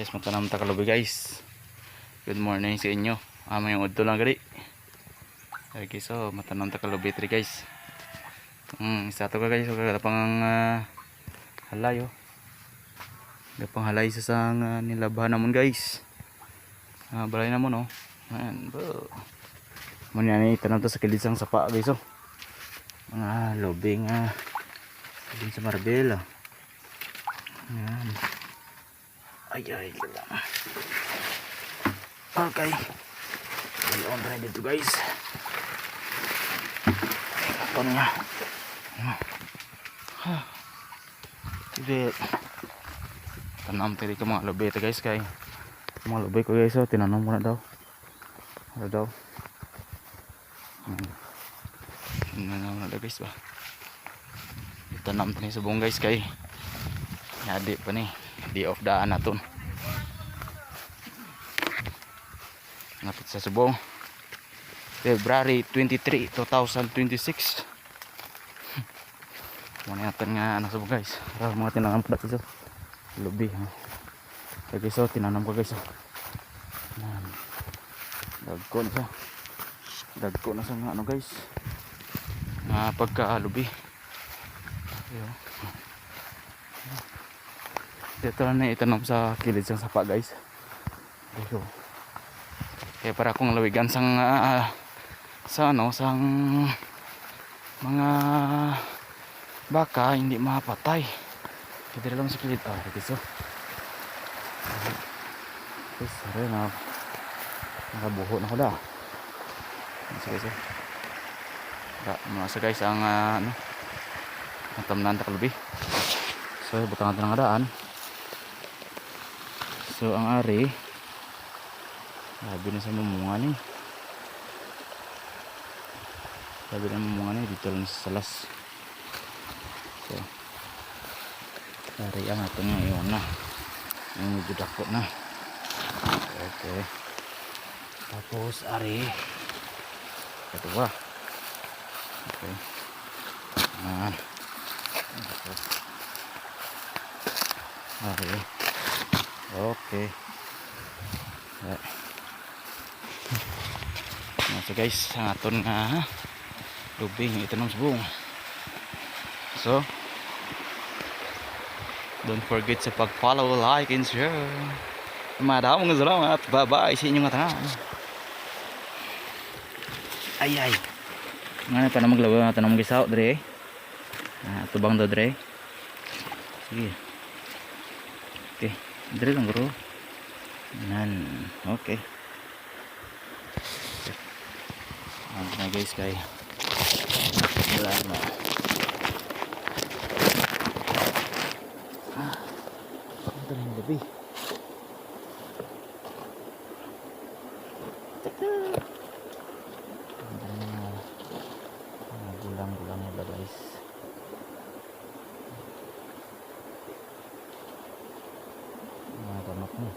Guys, matanam ta kalubi guys. Good morning sa inyo. May udto lang gali. Okay, so matanam ta kalubi tri guys. Isa to ka guys, so pang halay oh. Gapang halay sa sang nilabahan namon guys. Balay namon oh. Ayan, bo. Mo ni tanam to sa kilid sang sapa guys oh. Mga lobing din sa marbel oh. Ayan. Ay lang. Okay. Well, on ready to guys. Apa niya? Tidak. Tanam tadi ke mga lubay ito guys kay. Mga lubay ko guys oh, tinanong mo na daw. Ano daw? Tinanong na daw guys ba? Tanam tani sa buong guys kay. Yadi pa ni. Di off daan naton. Napit sa subong February 23, 2026. Muna natin nga anak subong guys. Mga tinanam ko dati so lubi okay, so tinanam ko guys dagko na sa nga ano guys pagka lubi. Dito na itanong sa kilid sang sapa guys. Kaya para kung lawigan sang sa ano sang mga baka hindi mapatay. Kita lang sa kilid okay, so guys, sorry na nakabuho na ko da. So mga sa guys ang ano ang tamnan ta kalubi. So butang natin ang daan. So ang ari sabi na sa mamunga ni. Sabi na mamunga ni dito lang sa salas. So ari ang atong ngayon na. Yung medyo dako na. Okay. Tapos ari kedua. Okay. Ari. Okay. So guys, ang aton nga lubing ito ng subong. So don't forget sa pag-follow, like, and share. Madamong salamat. Bye-bye sa inyong tanan. Ay. Nga pa na maglawa natin ng gisaw dre. Tubang do dre. Sige. Okay. Dre lang bro. Nan. Okay. Na guys kay. Wala na. Ito na yung gabi. Gulang-gulang na ba guys? Mga damak mo.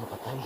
Patay.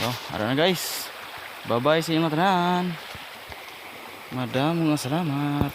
So, ada na guys. Bye-bye sa inyong tanan. Madamong salamat.